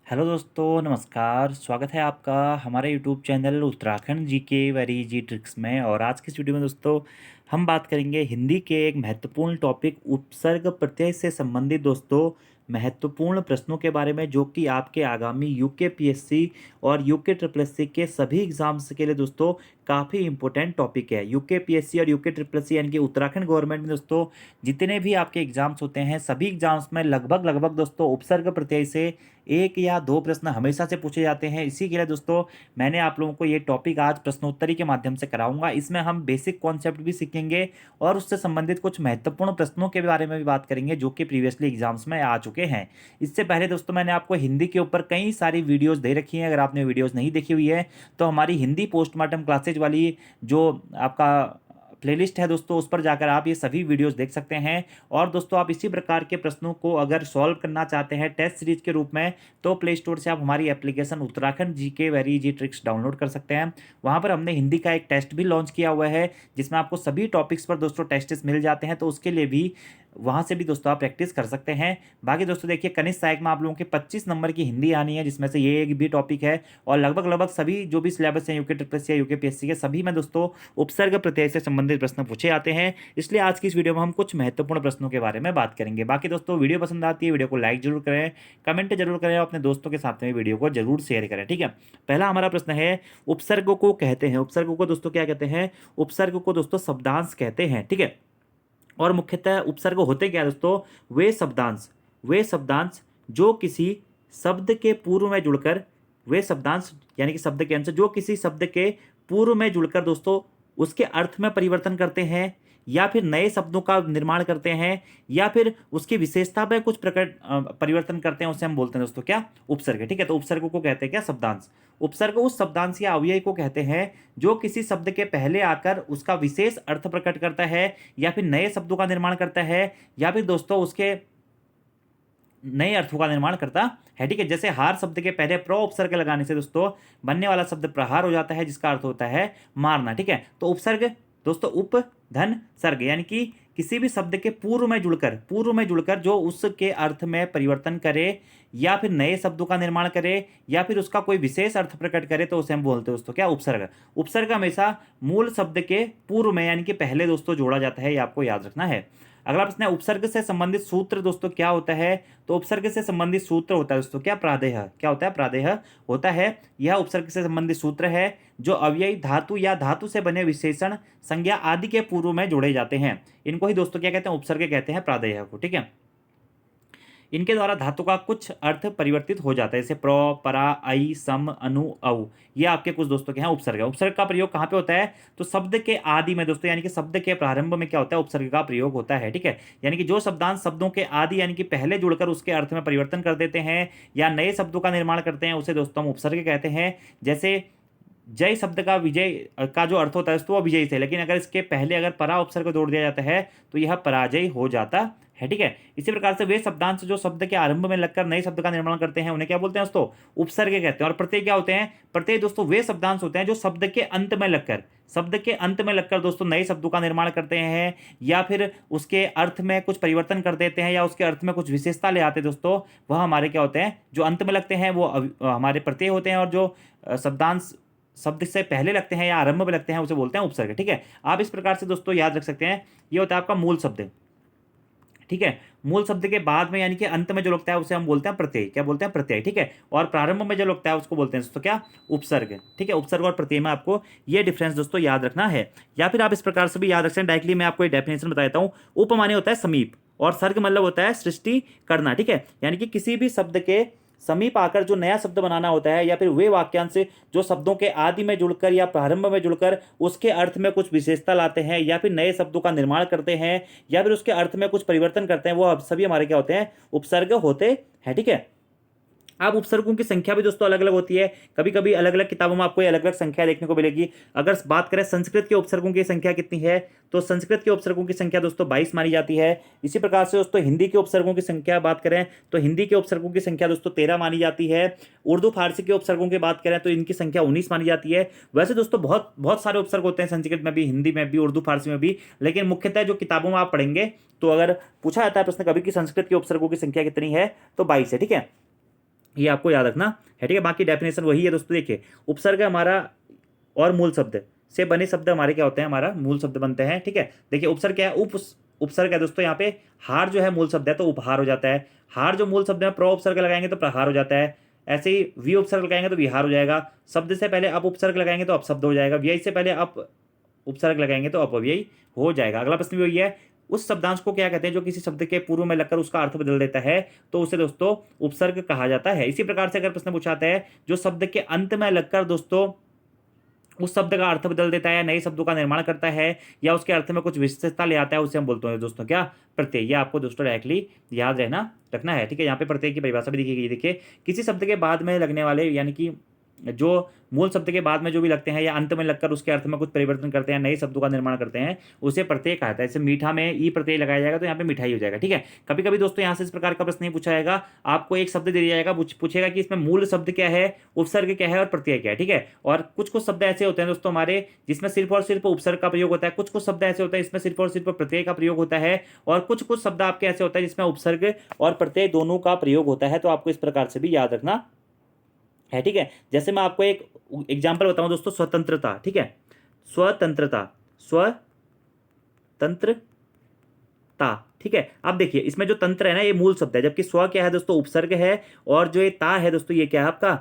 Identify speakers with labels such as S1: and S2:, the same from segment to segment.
S1: Hello दोस्तों, नमस्कार। स्वागत है आपका हमारे यूट्यूब चैनल उत्तराखंड जी के वेरी जी ट्रिक्स में। और आज की इस वीडियो में दोस्तों हम बात करेंगे हिंदी के एक महत्वपूर्ण टॉपिक उपसर्ग प्रत्यय से संबंधित दोस्तों महत्वपूर्ण प्रश्नों के बारे में, जो कि आपके आगामी यूके पीएससी और यूके ट्रिपल एससी के सभी एग्जाम्स के लिए दोस्तों काफ़ी इंपॉर्टेंट टॉपिक है। यूके पीएससी और यूके ट्रिपल एससी यानी कि उत्तराखंड गवर्नमेंट में दोस्तों जितने भी आपके एग्जाम्स होते हैं, सभी एग्जाम्स में लगभग लगभग दोस्तों उपसर्ग प्रत्यय से एक या दो प्रश्न हमेशा से पूछे जाते हैं। इसी के लिए दोस्तों मैंने आप लोगों को ये टॉपिक आज प्रश्नोत्तरी के माध्यम से कराऊंगा। इसमें हम बेसिक कॉन्सेप्ट भी सीखेंगे और उससे संबंधित कुछ महत्वपूर्ण प्रश्नों के बारे में भी बात करेंगे, जो कि प्रीवियसली एग्जाम्स में आ चुके हैं। इससे पहले दोस्तों मैंने आपको हिंदी के ऊपर कई सारी वीडियोज़ दे रखी हैं। अगर आपने वीडियोज़ नहीं देखी हुई है तो हमारी हिंदी पोस्टमार्टम क्लासेज वाली जो आपका प्लेलिस्ट है दोस्तों, उस पर जाकर आप ये सभी वीडियोस देख सकते हैं। और दोस्तों आप इसी प्रकार के प्रश्नों को अगर सॉल्व करना चाहते हैं टेस्ट सीरीज के रूप में, तो प्ले स्टोर से आप हमारी एप्लीकेशन उत्तराखंड जी के वेरी जी ट्रिक्स डाउनलोड कर सकते हैं। वहाँ पर हमने हिंदी का एक टेस्ट भी लॉन्च किया हुआ है, जिसमें आपको सभी टॉपिक्स पर दोस्तों टेस्ट मिल जाते हैं। तो उसके लिए भी वहाँ से भी दोस्तों आप प्रैक्टिस कर सकते हैं। बाकी दोस्तों देखिए, कनिष्ठ सहायक में आप लोगों के 25 नंबर की हिंदी आनी है, जिसमें से ये एक भी टॉपिक है। और लगभग लगभग सभी जो भी सिलेबस है यूके ट्रिपल एससी या यूके पीएससी के, सभी में दोस्तों उपसर्ग प्रत्यय से संबंधित प्रश्न पूछे जाते हैं। इसलिए आज की इस वीडियो में हम कुछ महत्वपूर्ण प्रश्नों के बारे में बात करेंगे। बाकी दोस्तों वीडियो पसंद आती है, वीडियो को लाइक जरूर करें, कमेंट जरूर करें और अपने दोस्तों के साथ में वीडियो को जरूर शेयर करें। ठीक है, पहला हमारा प्रश्न है, उपसर्ग को कहते हैं, उपसर्ग को दोस्तों क्या कहते हैं? उपसर्ग को दोस्तों शब्दांश कहते हैं। ठीक है, और मुख्यतः उपसर्ग होते क्या है दोस्तों? वे शब्दांश जो किसी शब्द के पूर्व में जुड़कर, वे शब्दांश यानी कि शब्द के अंश जो किसी शब्द के पूर्व में जुड़कर दोस्तों उसके अर्थ में परिवर्तन करते हैं, या फिर नए शब्दों का निर्माण करते हैं, या फिर उसकी विशेषता में कुछ प्रकट परिवर्तन करते हैं, उसे हम बोलते हैं दोस्तों क्या? उपसर्ग। ठीक है, तो उपसर्ग को कहते हैं क्या? शब्दांश। उपसर्ग उस शब्दांश या अव्यय को कहते हैं जो किसी शब्द के पहले आकर उसका विशेष अर्थ प्रकट करता है, या फिर नए शब्दों का निर्माण करता है, या फिर दोस्तों उसके नए अर्थों का निर्माण करता है। ठीक है, जैसे हार शब्द के पहले प्र उपसर्ग लगाने से दोस्तों बनने वाला शब्द प्रहार हो जाता है, जिसका अर्थ होता है मारना। ठीक है, तो उपसर्ग दोस्तों उप धन सर्ग यानी कि किसी भी शब्द के पूर्व में जुड़कर जो उसके अर्थ में परिवर्तन करे, या फिर नए शब्दों का निर्माण करे, या फिर उसका कोई विशेष अर्थ प्रकट करे, तो उसे हम बोलते हैं दोस्तों क्या? उपसर्ग। उपसर्ग हमेशा मूल शब्द के पूर्व में यानी कि पहले दोस्तों जोड़ा जाता है, ये आपको याद रखना है। अगला प्रश्न है, उपसर्ग से संबंधित सूत्र दोस्तों क्या होता है? तो उपसर्ग से संबंधित सूत्र होता है दोस्तों क्या? प्रादेय। क्या होता है? प्रादेय होता है। यह उपसर्ग से संबंधित सूत्र है जो अव्ययी धातु या धातु से बने विशेषण, संज्ञा आदि के पूर्व में जोड़े जाते हैं। इनको ही दोस्तों क्या कहते हैं? उपसर्ग कहते हैं, प्रादेय को। ठीक है, इनके द्वारा धातु का कुछ अर्थ परिवर्तित हो जाता है, जैसे प्र, परा, आई, सम, अनु, औ। ये आपके कुछ दोस्तों के यहाँ उपसर्ग है। उपसर्ग का प्रयोग कहाँ पे होता है? तो शब्द के आदि में दोस्तों, यानी कि शब्द के प्रारंभ में क्या होता है? उपसर्ग का प्रयोग होता है। ठीक है, यानी कि जो शब्दांश शब्दों के आदि यानी कि पहले जुड़कर उसके अर्थ में परिवर्तन कर देते हैं, या नए शब्दों का निर्माण करते हैं, उसे दोस्तों हम उपसर्ग कहते हैं। जैसे जय शब्द का विजय का जो अर्थ होता है दोस्तों वो विजय से, लेकिन अगर इसके पहले अगर परा उपसर्ग जोड़ दिया जाता है तो यह पराजय हो जाता है। ठीक है, इसी प्रकार से वे शब्दांश जो शब्द के आरंभ में लगकर नए शब्द का निर्माण करते हैं, उन्हें क्या बोलते हैं दोस्तों? उपसर्ग कहते हैं। और प्रत्यय क्या होते हैं? प्रत्यय दोस्तों वे शब्दांश होते हैं जो शब्द के अंत में लगकर दोस्तों नए शब्दों का निर्माण करते हैं, या फिर उसके अर्थ में कुछ परिवर्तन कर देते हैं, या उसके अर्थ में कुछ विशेषता ले आते हैं दोस्तों। वह हमारे क्या होते हैं? जो अंत में लगते हैं वो हमारे प्रत्यय होते हैं, और जो शब्दांश शब्द से पहले लगते हैं या आरंभ में लगते हैं उसे बोलते हैं उपसर्ग। ठीक है, आप इस प्रकार से दोस्तों याद रख सकते हैं। ये होता है आपका मूल शब्द। ठीक है, मूल शब्द के बाद में यानी कि अंत में जो लगता है उसे हम बोलते हैं प्रत्यय। क्या बोलते हैं? प्रत्यय। ठीक है, और प्रारंभ में जो लगता है उसको बोलते हैं दोस्तों क्या? उपसर्ग। ठीक है, उपसर्ग और प्रत्यय में आपको ये डिफरेंस दोस्तों याद रखना है। या फिर आप इस प्रकार से भी याद रख सकते हैं। डायरेक्टली मैं आपको एक डेफिनेशन बता देता हूँ। उप माने होता है समीप, और सर्ग मतलब होता है सृष्टि करना। ठीक है, यानी कि किसी भी शब्द के समीप आकर जो नया शब्द बनाना होता है, या फिर वे वाक्यांश जो शब्दों के आदि में जुड़कर या प्रारंभ में जुड़कर उसके अर्थ में कुछ विशेषता लाते हैं, या फिर नए शब्दों का निर्माण करते हैं, या फिर उसके अर्थ में कुछ परिवर्तन करते हैं, वो अब सभी हमारे क्या होते हैं? उपसर्ग होते हैं। ठीक है, अब उपसर्गों की संख्या भी दोस्तों अलग अलग होती है। कभी कभी अलग अलग किताबों में आपको अलग अलग संख्या देखने को मिलेगी। अगर बात करें संस्कृत के उपसर्गों की संख्या कितनी है, तो संस्कृत के उपसर्गों की संख्या दोस्तों 22 मानी जाती है। इसी प्रकार से दोस्तों हिंदी के उपसर्गों की संख्या बात करें तो हिंदी के उपसर्गों की संख्या दोस्तों 13 मानी जाती है। उर्दू फारसी के उपसर्गों की बात करें तो इनकी संख्या 19 मानी जाती है। वैसे दोस्तों बहुत बहुत सारे उपसर्ग होते हैं संस्कृत में भी, हिंदी में भी, उर्दू फारसी में भी, लेकिन मुख्यतः जो किताबों में आप पढ़ेंगे तो अगर पूछा जाता है प्रश्न कभी कि संस्कृत के उपसर्गों की संख्या कितनी है, तो 22 है। ठीक है, ये आपको याद रखना है, ठीक है। बाकी डेफिनेशन वही है दोस्तों। देखिए उपसर्ग हमारा और मूल शब्द से बने शब्द हमारे क्या होते हैं, हमारा मूल शब्द बनते हैं, ठीक है। देखिए उपसर्ग क्या है, उपसर्ग है दोस्तों। यहाँ पे हार जो है मूल शब्द है तो उपहार हो जाता है। हार जो मूल शब्द है प्र उपसर्ग लगाएंगे तो प्रहार हो जाता है। ऐसे ही वि उपसर्ग लगाएंगे तो विहार हो जाएगा। शब्द से पहले अप उपसर्ग लगाएंगे तो अपशब्द हो जाएगा। व्यय से पहले अप उपसर्ग लगाएंगे तो अपव्यय हो जाएगा। अगला प्रश्न भी वही है, उस शब्दांश को क्या कहते हैं जो किसी शब्द के पूर्व में लगकर उसका अर्थ बदल देता है, तो उसे दोस्तों उपसर्ग कहा जाता है। इसी प्रकार से अगर प्रश्न पूछाता है जो शब्द के अंत में लगकर दोस्तों उस शब्द का अर्थ बदल देता है, नए शब्दों का निर्माण करता है या उसके अर्थ में कुछ विशेषता ले आता है, उसे हम बोलते हैं दोस्तों क्या, प्रत्यय। ये आपको दोस्तों डायरेक्टली याद रखना है, ठीक है। यहाँ पे प्रत्यय की परिभाषा भी देखी गई। देखिए किसी शब्द के बाद में लगने वाले यानी कि जो मूल शब्द के बाद में जो भी लगते हैं या अंत में लगकर उसके अर्थ में कुछ परिवर्तन करते हैं, नए शब्दों का निर्माण करते हैं, उसे प्रत्यय कहा जाता है। जैसे मीठा में ई प्रत्यय लगाया जाएगा तो यहाँ पे मिठाई हो जाएगा, ठीक है। कभी कभी दोस्तों यहाँ से इस प्रकार का प्रश्न नहीं पूछा जाएगा, आपको एक शब्द दे दिया जाएगा, पूछेगा कि इसमें मूल शब्द क्या है, उपसर्ग क्या है और प्रत्यय क्या है, ठीक है। और कुछ कुछ शब्द ऐसे होते हैं दोस्तों हमारे जिसमें सिर्फ और सिर्फ उपसर्ग का प्रयोग होता है, कुछ कुछ शब्द ऐसे होते हैं इसमें सिर्फ और सिर्फ प्रत्यय का प्रयोग होता है, और कुछ कुछ शब्द आपके ऐसे होता है जिसमें उपसर्ग और प्रत्यय दोनों का प्रयोग होता है। तो आपको इस प्रकार से भी याद रखना है, ठीक है। जैसे मैं आपको एक एग्जांपल बताऊं दोस्तों, स्वतंत्रता, ठीक है। स्वतंत्रता, स्वतंत्रता, ठीक है। अब देखिए इसमें जो तंत्र है ना ये मूल शब्द है, जबकि स्व क्या है दोस्तों, उपसर्ग है, और जो ये ता है दोस्तों ये क्या है आपका,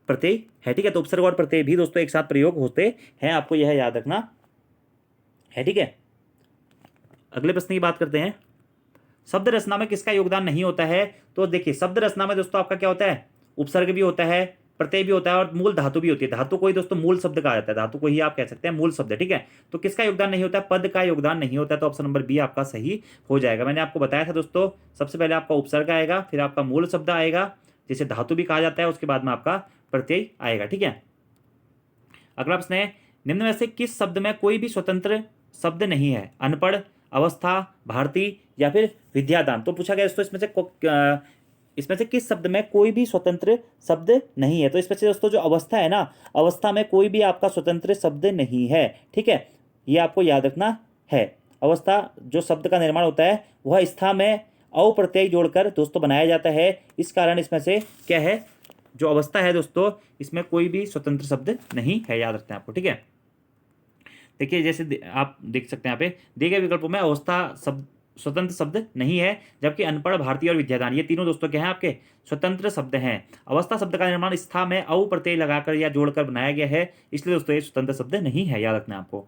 S1: प्रत्यय है, ठीक है। तो उपसर्ग और प्रत्यय भी दोस्तों एक साथ प्रयोग होते हैं, आपको यह याद रखना है, ठीक है। अगले प्रश्न की बात करते हैं, शब्द रचना में किसका योगदान नहीं होता है। तो देखिए शब्द रचना में दोस्तों आपका क्या होता है, उपसर्ग भी होता है, प्रत्यय भी होता है, और मूल धातु भी होती है। धातु को ही दोस्तों मूल शब्द कहा जाता है, धातु को ही आप कह सकते हैं मूल शब्द, ठीक है। तो किसका योगदान नहीं होता है, पद का योगदान नहीं होता है। तो ऑप्शन नंबर बी आपका सही हो जाएगा। मैंने आपको बताया था दोस्तों, सबसे पहले आपका उपसर्ग आएगा, फिर आपका मूल शब्द आएगा जिसे धातु भी कहा जाता है, उसके बाद में आपका प्रत्यय आएगा, ठीक है। अगला प्रश्न है, निम्न में से किस शब्द में कोई भी स्वतंत्र शब्द नहीं है, अनपढ़, अवस्था, भारती या फिर विद्यादान। तो पूछा गया दोस्तों इसमें से किस शब्द में कोई भी स्वतंत्र शब्द नहीं है। तो इसमें से दोस्तों जो अवस्था है ना, अवस्था में कोई भी आपका स्वतंत्र शब्द नहीं है, ठीक है। ये आपको याद रखना है। अवस्था जो शब्द का निर्माण होता है वह स्था में अ प्रत्यय जोड़कर दोस्तों बनाया जाता है। इस कारण इसमें से क्या है, जो अवस्था है दोस्तों इसमें कोई भी स्वतंत्र शब्द नहीं है, याद रखते हैं आपको, ठीक है। देखिए जैसे आप देख सकते हैं यहाँ पे दिए गए विकल्पों में अवस्था शब्द स्वतंत्र शब्द नहीं है, जबकि अनपढ़, भारतीय और विद्यादान ये तीनों दोस्तों क्या हैं, आपके स्वतंत्र शब्द हैं। अवस्था शब्द का निर्माण स्था में औ प्रत्यय लगाकर या जोड़कर बनाया गया है, इसलिए दोस्तों ये स्वतंत्र शब्द नहीं है, याद रखना है आपको।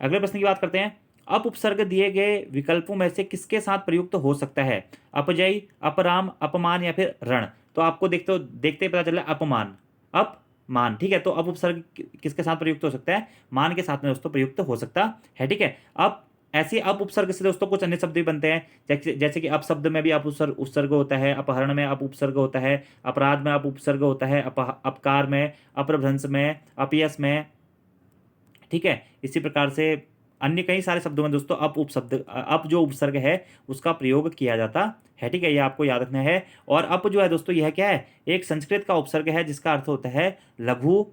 S1: अगले प्रश्न की बात करते हैं, अप उपसर्ग दिए गए विकल्पों में से किसके साथ प्रयुक्त हो सकता है, अपजय, अपराम, अपमान या फिर रण। तो आपको देखते ही पता चला अपमान, अपमान, ठीक है। तो अप उपसर्ग किसके साथ प्रयुक्त हो सकता है, मान के साथ में दोस्तों प्रयुक्त हो सकता है, ठीक है। अब ऐसे अप उपसर्ग से दोस्तों कुछ अन्य शब्द भी बनते हैं, जैसे कि अप शब्द में भी अप उपसर्ग होता है, अपहरण में अप उपसर्ग होता है, अपराध में अप उपसर्ग होता है, अपकार में, अप्रभ्रंश में, अपयश में, ठीक है। इसी प्रकार से अन्य कई सारे शब्दों में दोस्तों अप जो उपसर्ग है उसका प्रयोग किया जाता है, ठीक है। ये आपको याद रखना है। और अप जो है दोस्तों यह क्या है, एक संस्कृत का उपसर्ग है जिसका अर्थ होता है लघु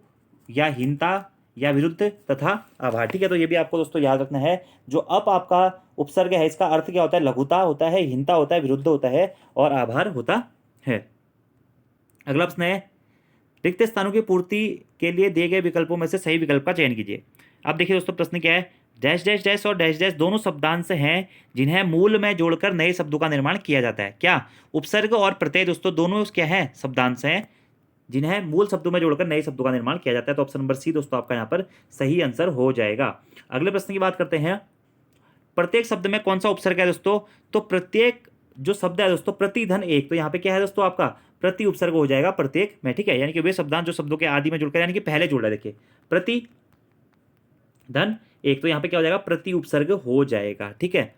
S1: या हीनता या विरुद्ध तथा आभार, ठीक है। तो ये भी आपको दोस्तों याद रखना है, जो अप आपका उपसर्ग है इसका अर्थ क्या होता है, लघुता होता है, हीनता होता है, विरुद्ध होता है और आभार होता है। अगला प्रश्न है, रिक्त स्थानों की पूर्ति के लिए दिए गए विकल्पों में से सही विकल्प का चयन कीजिए। अब देखिए दोस्तों प्रश्न क्या है, डैश डैश डैश और डैश डैश दोनों शब्दांश हैं जिन्हें मूल में जोड़कर नए शब्दों का निर्माण किया जाता है। क्या उपसर्ग और प्रत्यय दोस्तों दोनों क्या है, शब्दांश हैं जिन्हें मूल शब्दों में जोड़कर नए शब्दों का निर्माण किया जाता है। तो ऑप्शन नंबर सी दोस्तों आपका यहाँ पर सही आंसर हो जाएगा। अगले प्रश्न की बात करते हैं, प्रत्येक शब्द में कौन सा उपसर्ग है दोस्तों। तो प्रत्येक जो शब्द है दोस्तों प्रतिधन एक, तो यहाँ पे क्या है दोस्तों आपका प्रति उपसर्ग हो जाएगा प्रत्येक में, ठीक है। यानी कि वे शब्दांश जो शब्दों के आदि में जुड़कर यानी कि पहले जुड़ रहा है, देखिए प्रति धन एक, तो यहाँ पे क्या हो जाएगा प्रति उपसर्ग हो जाएगा, ठीक है।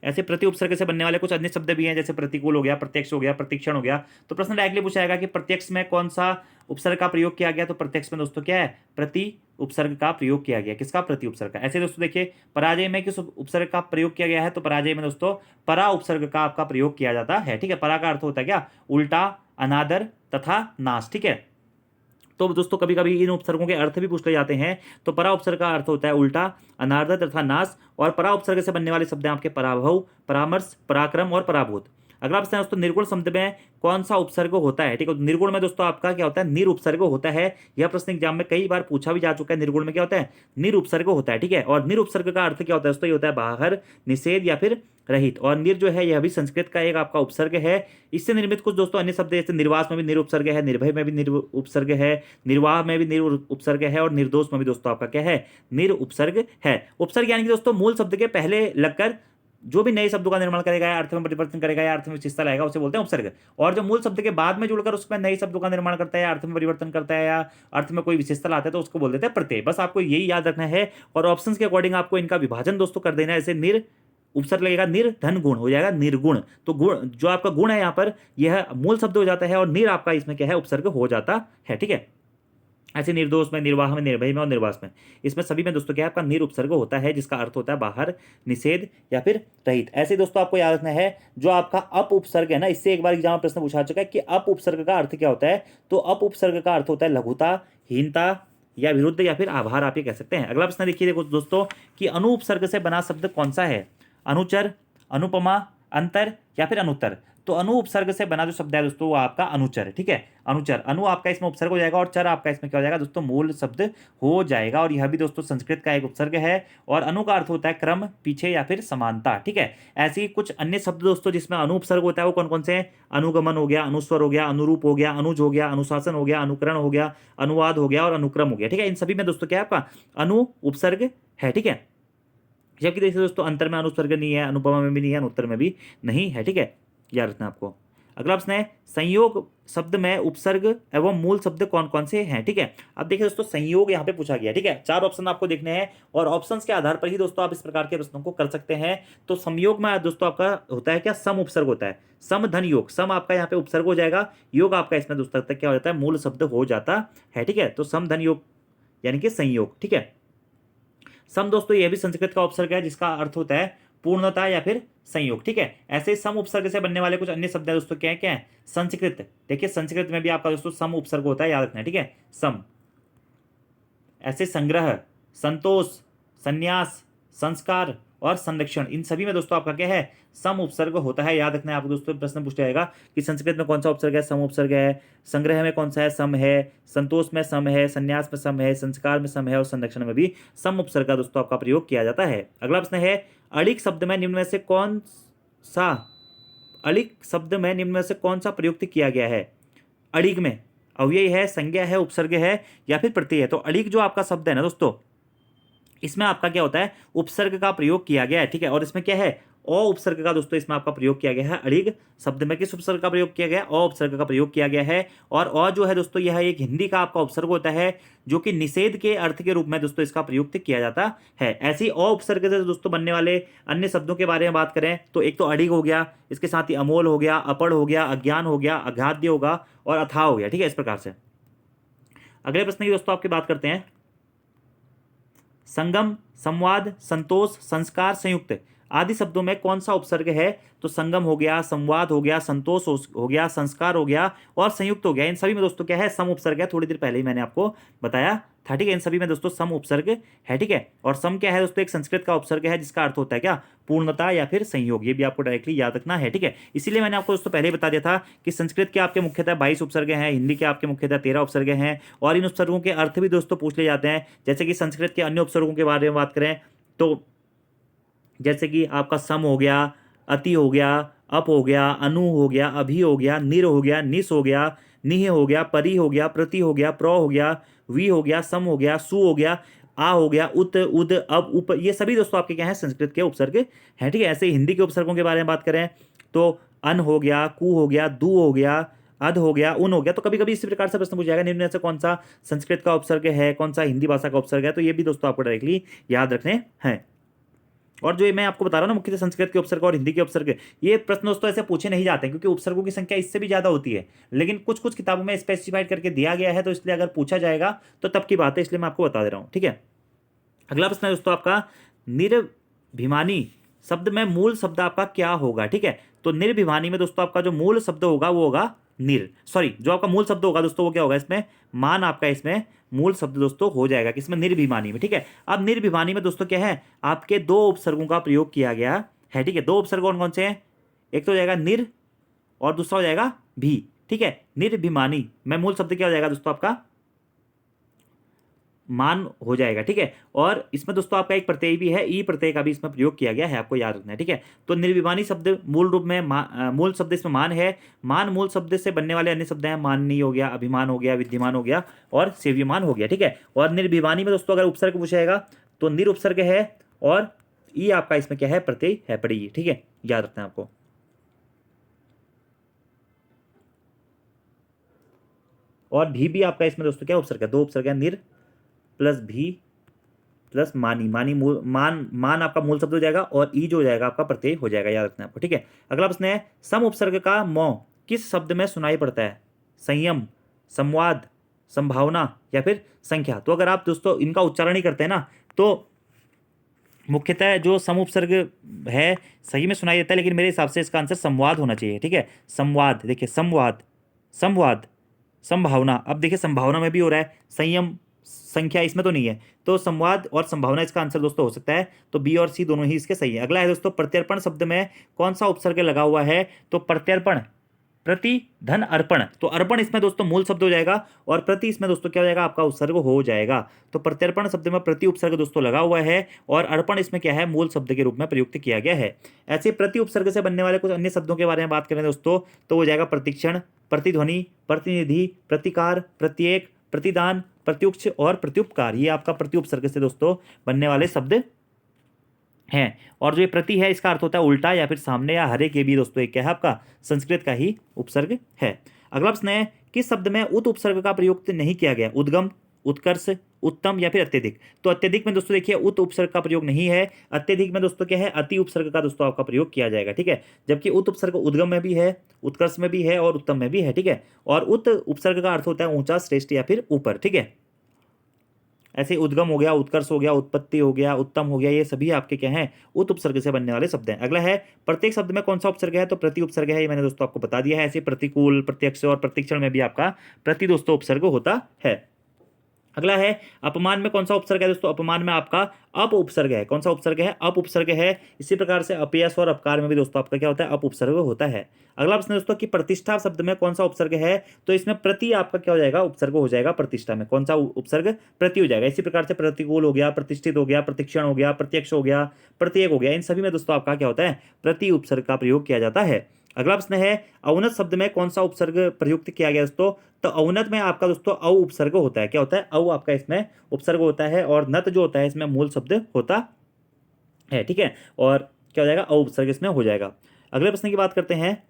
S1: ऐसे प्रति उपसर्ग से बनने वाले कुछ अन्य शब्द भी हैं, जैसे प्रतिकूल हो गया, प्रत्यक्ष हो गया, प्रतिक्षण हो गया। तो प्रश्न डायरेक्टली पूछा जाएगा कि प्रत्यक्ष में कौन सा उपसर्ग का प्रयोग किया गया। तो प्रत्यक्ष में दोस्तों क्या है, प्रति उपसर्ग का प्रयोग किया गया, किसका, प्रति उपसर्ग का। ऐसे दोस्तों देखिए पराजय में किस उपसर्ग का प्रयोग किया गया है। तो पराजय में दोस्तों परा उपसर्ग का आपका प्रयोग किया जाता है, ठीक है। परा का अर्थ होता है क्या, उल्टा, अनादर तथा नाश, ठीक है। तो दोस्तों कभी कभी इन उपसर्गों के अर्थ भी पूछ ले जाते हैं। तो परा उपसर्ग का अर्थ होता है उल्टा, अनादर तथा नाश, और परा उपसर्ग से बनने वाले शब्द हैं आपके पराभव, परामर्श, पराक्रम और पराभूत। अगला प्रश्न है दोस्तों, निर्गुण शब्द में कौन सा उपसर्ग होता है? ठीक है, निर्गुण में दोस्तों आपका क्या होता है? निर उपसर्ग होता है। यह प्रश्न एग्जाम में कई बार पूछा भी जा चुका है। निर्गुण में क्या होता है? निर उपसर्ग होता है। ठीक है, और निर उपसर्ग का अर्थ क्या होता है दोस्तों? ये होता है बाहर, निषेध या फिर रहित। और निर जो है यह भी संस्कृत का एक आपका उपसर्ग है। इससे निर्मित कुछ दोस्तों अन्य शब्द जैसे निर्वास में भी निर उपसर्ग है, निर्भय में भी निर उपसर्ग है, निर्वाह में भी निर उपसर्ग है, और निर्दोष में भी दोस्तों आपका क्या है? निर उपसर्ग है। उपसर्ग यानी कि दोस्तों मूल शब्द के पहले लगकर जो भी नए शब्दों का निर्माण करेगा या अर्थ में परिवर्तन करेगा या अर्थ में विशेषता लाएगा उसे बोलते हैं उपसर्ग। और जो मूल शब्द के बाद में जुड़कर उसमें नए शब्दों का निर्माण करता है या अर्थ में परिवर्तन करता है या अर्थ में कोई विशेषता लाता है तो उसको बोल देते हैं प्रत्यय। बस आपको यही याद रखना है और ऑप्शंस के अकॉर्डिंग आपको इनका विभाजन दोस्तों कर देना है। जैसे निर उपसर्ग लगेगा, निर धन गुण हो जाएगा निर्गुण। तो गुण जो आपका गुण है यहाँ पर यह मूल शब्द हो जाता है और निर आपका इसमें क्या है? उपसर्ग हो जाता है। ठीक है, ऐसे निर्दोष में, निर्वाह में, निर्भय में और निर्वास में, इसमें सभी में दोस्तों क्या है? आपका निर उपसर्ग होता है जिसका अर्थ होता है बाहर, निषेध या फिर रहित। ऐसे दोस्तों आपको याद रखना है जो आपका अप उपसर्ग है ना, इससे एक बार एग्जाम में प्रश्न पूछा चुका है कि अप उपसर्ग का अर्थ क्या होता है? तो अप उपसर्ग का अर्थ होता है लघुता, हीनता या विरुद्ध या फिर आभार आप ये कह सकते हैं। अगला प्रश्न देखिए, देखो दोस्तों कि अनु उपसर्ग से बना शब्द कौन सा है? अनुचर, अनुपमा, अंतर या फिर अनुत्तर। तो अनु उपसर्ग से बना जो शब्द है दोस्तों वो आपका अनुचर है। ठीक है, अनुचर, अनु आपका इसमें उपसर्ग हो जाएगा और चर आपका इसमें क्या हो जाएगा दोस्तों? मूल शब्द हो जाएगा। और यह भी दोस्तों संस्कृत का एक उपसर्ग है। और अनु का अर्थ होता है क्रम, पीछे या फिर समानता। ठीक है, ऐसे ही कुछ अन्य शब्द दोस्तों जिसमें अनु उपसर्ग होता है वो कौन कौन से हैं? अनुगमन हो गया, अनुस्वर हो गया, अनुरूप हो गया, अनुज हो गया, अनुशासन हो गया, अनुकरण हो गया, अनुवाद हो गया और अनुक्रम हो गया। ठीक है, इन सभी में दोस्तों क्या है? आपका अनु उपसर्ग है। ठीक है, जबकि देखिए दोस्तों अंतर में अनुस्वर्ग नहीं है, अनुपमा में भी नहीं है, अनुत्तर में भी नहीं है। ठीक है, याद रखना आपको। अगला प्रश्न है, संयोग शब्द में उपसर्ग एवं मूल शब्द कौन कौन से हैं? ठीक है, अब देखिए दोस्तों संयोग यहाँ पे पूछा गया। ठीक है, 4 ऑप्शन आपको देखने हैं और ऑप्शंस के आधार पर ही दोस्तों आप इस प्रकार के प्रश्नों को कर सकते हैं। तो संयोग में दोस्तों आपका होता है क्या? सम उपसर्ग होता है। सम धन योग, सम आपका यहाँ पे उपसर्ग हो जाएगा, योग आपका इसमें दोस्तों क्या हो जाता है? मूल शब्द हो जाता है। ठीक है, तो सम धन योग यानी कि संयोग। ठीक है, सम दोस्तों यह भी संस्कृत का उपसर्ग है जिसका अर्थ होता है पूर्णता या फिर संयोग। ठीक है, ऐसे सम उपसर्ग से बनने वाले कुछ अन्य शब्द है दोस्तों क्या है? क्या है? संस्कृत। देखिए संस्कृत में भी आपका दोस्तों सम उपसर्ग होता है, याद रखना है। ठीक है, सम। ऐसे संग्रह, संतोष, संन्यास, संस्कार और संरक्षण, इन सभी में दोस्तों आपका क्या है? सम उपसर्ग होता है। याद रखना है आपको दोस्तों, प्रश्न पूछा जाएगा कि संस्कृत में कौन सा उपसर्ग है? सम उपसर्ग है। संग्रह में कौन सा है? सम है। संतोष में सम है, संन्यास में सम है, संस्कार में सम है और संरक्षण में भी सम उपसर्ग का दोस्तों आपका प्रयोग किया जाता है। अगला प्रश्न है, अलिक शब्द में निम्न में से कौन सा अलिक शब्द में निम्न में से कौन सा प्रयुक्त किया गया है? अलिक में अव्यय है, संज्ञा है, उपसर्ग है या फिर प्रत्यय है। तो अलिक जो आपका शब्द है ना दोस्तों, इसमें आपका क्या होता है? उपसर्ग का प्रयोग किया गया है। ठीक है, और इसमें क्या है? अ उपसर्ग का दोस्तों इसमें आपका प्रयोग किया गया है। अलिग शब्द में किस उपसर्ग का प्रयोग किया गया है? अ उपसर्ग का प्रयोग किया गया है। और अ जो है दोस्तों यह एक हिंदी का आपका उपसर्ग होता है जो कि निषेध के अर्थ के रूप में दोस्तों इसका प्रयुक्त किया जाता है। ऐसी अ उपसर्ग से दोस्तों बनने वाले अन्य शब्दों के बारे में बात करें तो एक तो अडिग हो गया, इसके साथ ही अमोल हो गया, अपड़ हो गया, अज्ञान हो गया, अगाध्य होगा और अथाह हो गया। ठीक है, इस प्रकार से। अगले प्रश्न की दोस्तों आपकी बात करते हैं, संगम, संवाद, संतोष, संस्कार, संयुक्त आदि शब्दों में कौन सा उपसर्ग है? तो संगम हो गया, संवाद हो गया, संतोष हो गया, संस्कार हो गया और संयुक्त हो गया। इन सभी में दोस्तों क्या है? सम उपसर्ग है। थोड़ी देर पहले ही मैंने आपको बताया था। ठीक है, इन सभी में दोस्तों सम उपसर्ग है। ठीक है, और सम क्या है दोस्तों? एक संस्कृत का उपसर्ग है जिसका अर्थ होता है क्या? पूर्णता या फिर संयोग। ये भी आपको डायरेक्टली याद रखना है। ठीक है, इसीलिए मैंने आपको दोस्तों पहले ही बता दिया था कि संस्कृत के आपके मुख्यतः 22 उपसर्ग हैं, हिंदी के आपके मुख्यतः 13 उपसर्ग हैं और इन उपसर्गों के अर्थ भी दोस्तों पूछ ले जाते हैं। जैसे कि संस्कृत के अन्य उपसर्गों के बारे में बात करें तो जैसे कि आपका सम हो गया, अति हो गया, अप हो गया, अनु हो गया, अभि हो गया, निर हो गया, निस हो गया, निह हो गया, परि हो गया, प्रति हो गया, प्र हो गया, वी हो गया, सम हो गया, सु हो गया, आ हो गया, उत, उद, अब, उप, ये सभी दोस्तों आपके क्या है? संस्कृत के उपसर्ग हैं। ठीक है, ऐसे हिंदी के उपसर्गों के बारे में बात करें तो अन हो गया, कु हो गया, दु हो गया, अध हो गया, उन हो गया। तो कभी कभी इसी प्रकार से प्रश्न पूछा जाएगा निम्न में से कौन सा संस्कृत का उपसर्ग है, कौन सा हिंदी भाषा का उपसर्ग है। तो ये भी दोस्तों आपको डायरेक्टली याद रखने हैं। और जो मैं आपको बता रहा हूँ ना मुख्यतः संस्कृत के उपसर्ग और हिंदी के उपसर्ग, ये प्रश्न दोस्तों ऐसे पूछे नहीं जाते क्योंकि उपसर्गों की संख्या इससे भी ज़्यादा होती है, लेकिन कुछ कुछ किताबों में स्पेसिफाइड करके दिया गया है तो इसलिए अगर पूछा जाएगा तो तब की बात है, इसलिए मैं आपको बता दे रहा हूँ। ठीक है, अगला प्रश्न है दोस्तों आपका, निर्भिमानी शब्द में मूल शब्द आपका क्या होगा? ठीक है, तो निर्भिमानी में दोस्तों आपका जो मूल शब्द होगा वो होगा जो आपका मूल शब्द होगा दोस्तों वो क्या होगा? इसमें मान आपका इसमें मूल शब्द दोस्तों हो जाएगा किसमें? निर्भिमानी में। ठीक है, अब निर्भिमानी में दोस्तों क्या है? आपके 2 उपसर्गों का प्रयोग किया गया है। ठीक है, 2 उपसर्ग कौन कौन से हैं? एक तो हो जाएगा निर और दूसरा हो जाएगा भी। ठीक है, निर्भिमानी में मूल शब्द क्या हो जाएगा दोस्तों आपका मान हो जाएगा। ठीक है, और इसमें दोस्तों आपका एक प्रत्यय भी है, ई प्रत्यय का भी इसमें प्रयोग किया गया है, आपको याद रखना है। ठीक है, तो निर्विमानी शब्द मूल रूप में मूल शब्द इसमें मान है। मान मूल शब्द से बनने वाले अन्य शब्द हैं, माननीय हो गया, अभिमान हो गया, विद्यमान हो गया और सेव्यमान हो गया। ठीक है, और निर्विमानी में दोस्तों अगर उपसर्ग पूछेगा तो निर उपसर्ग है और ई आपका इसमें क्या है प्रत्यय है पड़ेगी। ठीक है, याद रखना है आपको। और भी आपका इसमें दोस्तों क्या उपसर्ग है, दो उपसर्ग है, निर प्लस भी प्लस मानी। मानी मूल मान आपका मूल शब्द हो जाएगा और ई जो हो जाएगा आपका प्रत्यय हो जाएगा, याद रखना है आपको। ठीक है, अगला प्रश्न है सम उपसर्ग का मौ किस शब्द में सुनाई पड़ता है, संयम, संवाद, संभावना या फिर संख्या। तो अगर आप दोस्तों इनका उच्चारण ही करते हैं ना तो मुख्यतः जो सम उपसर्ग है सही में सुनाई देता है, लेकिन मेरे हिसाब से इसका आंसर संवाद होना चाहिए। ठीक है, संवाद, देखिए संवाद, संवाद, संभावना। अब देखिए संभावना में भी हो रहा है, संयम, संख्या इसमें तो नहीं है, तो संवाद और संभावना इसका आंसर दोस्तों हो सकता है। तो बी और सी दोनों ही इसके सही है। अगला है दोस्तों प्रत्यर्पण शब्द में कौन सा उपसर्ग लगा हुआ है, तो प्रत्यर्पण, प्रति, धन, अर्पण। तो अर्पण इसमें दोस्तों मूल शब्द हो जाएगा और प्रति इसमें दोस्तों क्या हो जाएगा आपका उपसर्ग हो जाएगा। तो प्रत्यर्पण शब्द में प्रति उपसर्ग दोस्तों लगा हुआ है और अर्पण इसमें क्या है मूल शब्द के रूप में प्रयुक्त किया गया है। ऐसे प्रति उपसर्ग से बनने वाले कुछ अन्य शब्दों के बारे में बात करें दोस्तों तो हो जाएगा प्रतिक्षण, प्रतिध्वनि, प्रतिनिधि, प्रतिकार, प्रत्येक, प्रतिदान, प्रत्युक्ष और प्रत्युपकार। ये आपका प्रति उपसर्ग से दोस्तों बनने वाले शब्द हैं। और जो ये प्रति है इसका अर्थ होता है उल्टा या फिर सामने या हरे के भी दोस्तों एक क्या है आपका संस्कृत का ही उपसर्ग है। अगला प्रश्न है किस शब्द में उत उपसर्ग का प्रयोग नहीं किया गया, उद्गम, उत्कर्ष, उत्तम या फिर अत्यधिक। तो अत्यधिक में दोस्तों देखिए उत उपसर्ग का प्रयोग नहीं है, अत्यधिक में दोस्तों क्या है अति उपसर्ग का दोस्तों आपका प्रयोग किया जाएगा। ठीक है, जबकि उत उपसर्ग उद्गम में भी है, उत्कर्ष में भी है और उत्तम में भी है। ठीक है, और उत उपसर्ग का अर्थ होता है ऊंचा, श्रेष्ठ या फिर ऊपर। ठीक है, ऐसे उद्गम हो गया, उत्कर्ष हो गया, उत्पत्ति हो गया, उत्तम हो गया, ये सभी आपके क्या हैं उत उपसर्ग से बनने वाले शब्द हैं। अगला है प्रत्येक शब्द में कौन सा उपसर्ग है, तो प्रति उपसर्ग है, ये मैंने दोस्तों आपको बता दिया है। ऐसे प्रतिकूल, प्रत्यक्ष और प्रतिक्षण में भी आपका प्रति दोस्तों उपसर्ग होता है। अगला है अपमान में कौन सा उपसर्ग है दोस्तों, अपमान में आपका अप उपसर्ग है। कौन सा उपसर्ग है, अप उपसर्ग है। इसी प्रकार से अपयश और अपकार में भी दोस्तों आपका क्या होता है अप उपसर्ग होता है। अगला प्रश्न दोस्तों कि प्रतिष्ठा शब्द में कौन सा उपसर्ग है, तो इसमें प्रति आपका क्या हो जाएगा उपसर्ग हो जाएगा, प्रतिष्ठा में कौन सा उपसर्ग प्रति हो जाएगा। इसी प्रकार से प्रतिकूल हो गया, प्रतिष्ठित हो गया, प्रतिक्षण हो गया, प्रत्यक्ष हो गया, प्रत्येक हो गया, इन सभी में दोस्तों आपका क्या होता है प्रति उपसर्ग का प्रयोग किया जाता है। अगला प्रश्न है औनत शब्द में कौन सा उपसर्ग प्रयुक्त किया गया दोस्तों, तो औनत में आपका दोस्तों औ उपसर्ग होता है। क्या होता है औ आपका इसमें उपसर्ग होता है और नत जो होता है इसमें मूल शब्द होता है। ठीक है, और क्या हो जाएगा औ उपसर्ग इसमें हो जाएगा। अगले प्रश्न की बात करते हैं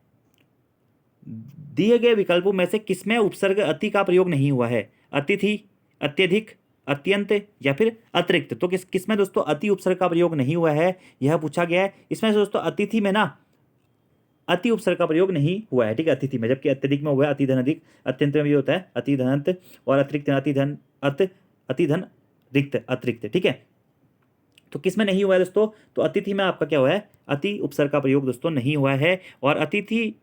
S1: दिए गए विकल्पों में से किसमें उपसर्ग अति का प्रयोग नहीं हुआ है, अतिथि, अत्यधिक, अत्यंत या फिर अतिरिक्त। तो किसमें दोस्तों अति उपसर्ग का प्रयोग नहीं हुआ है यह पूछा गया है। इसमें से दोस्तों अतिथि में ना अति उपसर्ग का प्रयोग नहीं हुआ है। ठीक है, अतिथि में, जबकि अत्यधिक में हुआ है, अतिधन अधिक, अत्यंत में भी होता है अतिधनंत और अतिरिक्त अतिधन अतिधन रिक्त अतिरिक्त। ठीक है, तो किसमें नहीं हुआ है दोस्तों, तो अतिथि में आपका क्या हुआ है अति उपसर्ग का प्रयोग दोस्तों नहीं हुआ है। और अतिथि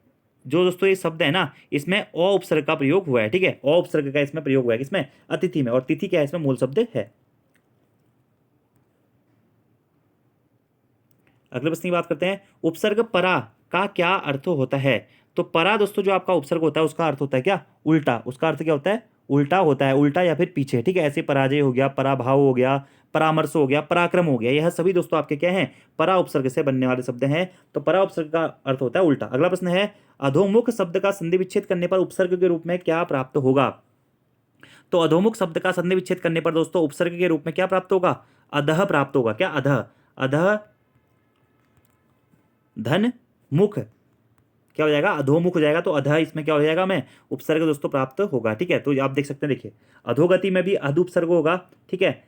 S1: जो दोस्तों ये शब्द है ना इसमें अ उपसर्ग का प्रयोग हुआ है। ठीक है, अ उपसर्ग का इसमें प्रयोग हुआ है किसमें अतिथि में, और तिथि क्या है इसमें मूल शब्द है। अगले प्रश्न की बात करते हैं उपसर्ग परा का क्या अर्थ होता है। तो परा दोस्तों जो आपका उपसर्ग होता है उसका अर्थ होता है क्या उल्टा, उसका अर्थ क्या होता है उल्टा होता है, उल्टा या फिर पीछे। ठीक है, ऐसे पराजय हो गया, पराभाव हो गया, परामर्श हो गया, पराक्रम हो गया, यह सभी दोस्तों आपके क्या हैं परा उपसर्ग से बनने वाले शब्द हैं। तो परा उपसर्ग का अर्थ होता है उल्टा। अगला प्रश्न है अधोमुख शब्द का संधि विच्छेद करने पर उपसर्ग के रूप में क्या प्राप्त होगा। तो अधोमुख शब्द का संधि विच्छेद करने पर दोस्तों उपसर्ग के रूप में क्या प्राप्त होगा, अधः प्राप्त होगा। क्या अधः, अधः धन मुख क्या हो जाएगा अधोमुख हो जाएगा। तो अधः इसमें क्या हो जाएगा मैं उपसर्ग दोस्तों प्राप्त होगा। ठीक है, तो आप देख सकते हैं देखिए अधोगति में भी अध उपसर्ग होगा। ठीक है,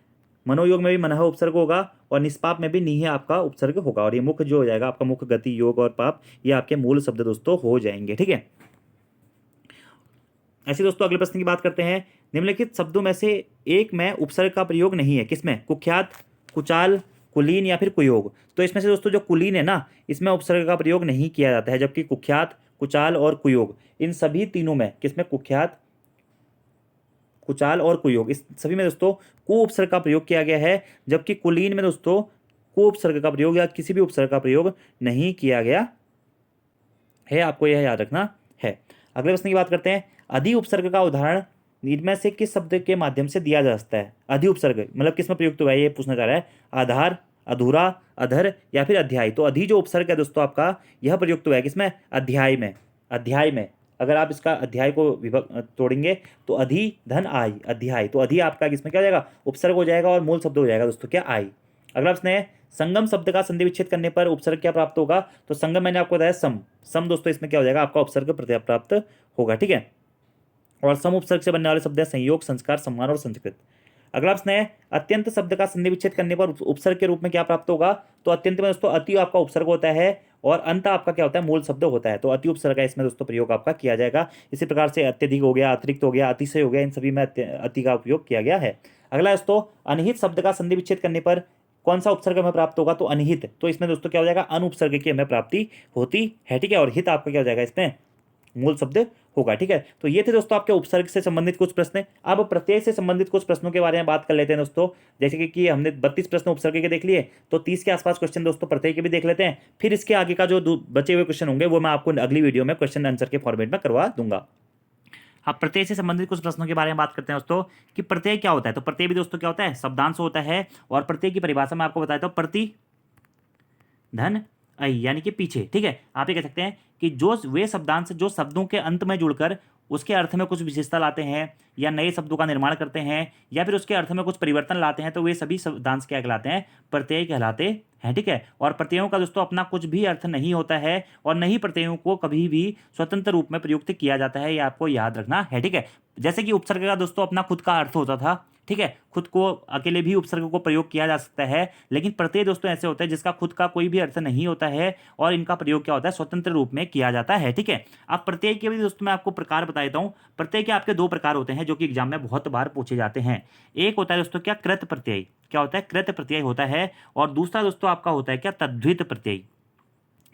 S1: मनोयोग में भी मनः उपसर्ग होगा और निष्पाप में भी निह आपका उपसर्ग होगा। और ये मुख जो हो जाएगा आपका मुख, गति, योग और पाप ये आपके मूल शब्द दोस्तों हो जाएंगे। ठीक है, ऐसे दोस्तों अगले प्रश्न की बात करते हैं निम्नलिखित शब्दों में से एक में उपसर्ग का प्रयोग नहीं है, किसमें, कुख्यात, कुचाल, कुलीन या फिर कुयोग। तो इसमें से दोस्तों जो कुलीन है ना इसमें उपसर्ग का प्रयोग नहीं किया जाता है, जबकि कुख्यात, कुचाल और कुयोग इन सभी तीनों में किसमें कुख्यात, कुचाल और कुयोग इस सभी में दोस्तों कु उपसर्ग का प्रयोग किया गया है। जबकि कुलीन में दोस्तों कु उपसर्ग का प्रयोग या किसी भी उपसर्ग का प्रयोग नहीं किया गया है, आपको यह याद रखना है। अगले प्रश्न की बात करते हैं। अधि उपसर्ग का उदाहरण इनमें से किस शब्द के माध्यम से दिया जा सकता है? अधि उपसर्ग मतलब किस में प्रयुक्त हुआ है, ये पूछना चाह रहा है। आधार, अधूरा, अधर या फिर अध्याय। तो अधि जो उपसर्ग है दोस्तों आपका, यह प्रयुक्त हुआ है किसमें? अध्याय में। अध्याय में अगर आप इसका अध्याय को तोड़ेंगे तो अधि धन आई, अध्याय। तो अधि आपका किसमें क्या हो जाएगा? उपसर्ग हो जाएगा और मूल शब्द हो जाएगा दोस्तों क्या? आई। अगला प्रश्न है, संगम शब्द का संधि विच्छेद करने पर उपसर्ग क्या प्राप्त होगा? तो संगम मैंने आपको बताया सम। सम दोस्तों इसमें क्या हो जाएगा? आपका उपसर्ग प्रत्यय प्राप्त होगा, ठीक है। और सम उपसर्ग से बनने वाले शब्द है संयोग, संस्कार, सम्मान और संस्कृत। अगला प्रश्न है, अत्यंत शब्द का संधि विच्छेद करने पर उपसर्ग के रूप में क्या प्राप्त होगा? तो अत्यंत में दोस्तों अति आपका उपसर्ग होता है और अंत आपका क्या होता है? मूल शब्द होता है। तो अति उपसर्ग का इसमें दोस्तों प्रयोग आपका किया जाएगा। इसी प्रकार से अत्यधिक हो गया, अतिरिक्त हो गया, अतिशय हो गया, इन सभी में अति का उपयोग किया गया है। अगला दोस्तों, अनहित शब्द का संधि विच्छेद करने पर कौन सा उपसर्ग हमें प्राप्त होगा? तो अनहित। तो इसमें दोस्तों क्या हो जाएगा? अनुपसर्ग की हमें प्राप्ति होती है, ठीक है। और हित आपका क्या हो जाएगा? इसमें मूल शब्द होगा, ठीक है। तो ये थे दोस्तों आपके उपसर्ग से संबंधित कुछ प्रश्न। अब प्रत्यय से संबंधित कुछ प्रश्नों के बारे में बात कर लेते हैं दोस्तों। जैसे कि हमने 32 प्रश्न उपसर्ग के देख लिए, तो 30 के आसपास क्वेश्चन दोस्तों प्रत्यय के भी देख लेते हैं। फिर इसके आगे का जो बचे हुए क्वेश्चन होंगे वो मैं आपको अगली वीडियो में क्वेश्चन आंसर के फॉर्मेट में करवा दूंगा। अब प्रत्यय से संबंधित कुछ प्रश्नों के बारे में बात करते हैं दोस्तों कि प्रत्यय क्या होता है। तो प्रत्यय भी दोस्तों क्या होता है? शब्दांश होता है। और प्रत्यय की परिभाषा मैं आपको बताता हूँ, प्रति धन आई यानी कि पीछे, ठीक है। आप ये कह सकते हैं कि जो वे शब्दांश जो शब्दों के अंत में जुड़कर उसके अर्थ में कुछ विशेषता लाते हैं या नए शब्दों का निर्माण करते हैं या फिर उसके अर्थ में कुछ परिवर्तन लाते हैं, तो वे सभी शब्दांश क्या कहलाते हैं? प्रत्यय कहलाते हैं, ठीक है। और प्रत्ययों का दोस्तों अपना कुछ भी अर्थ नहीं होता है और नहीं प्रत्ययों को कभी भी स्वतंत्र रूप में प्रयुक्त किया जाता है, ये आपको याद रखना है, ठीक है। जैसे कि उपसर्ग का दोस्तों अपना खुद का अर्थ होता था, ठीक है। खुद को अकेले भी उपसर्ग को प्रयोग किया जा सकता है, लेकिन प्रत्यय दोस्तों ऐसे होता है जिसका खुद का कोई भी अर्थ नहीं होता है और इनका प्रयोग क्या होता है? स्वतंत्र रूप में किया जाता है, ठीक है। अब प्रत्यय के भी दोस्तों मैं आपको प्रकार बता देता हूं। प्रत्यय के आपके दो प्रकार होते हैं जो कि एग्जाम में बहुत बार पूछे जाते हैं। एक होता है दोस्तों क्या? कृत प्रत्यय। क्या होता है? कृत प्रत्यय होता है। और दूसरा दोस्तों आपका होता है क्या? तद्धित प्रत्यय।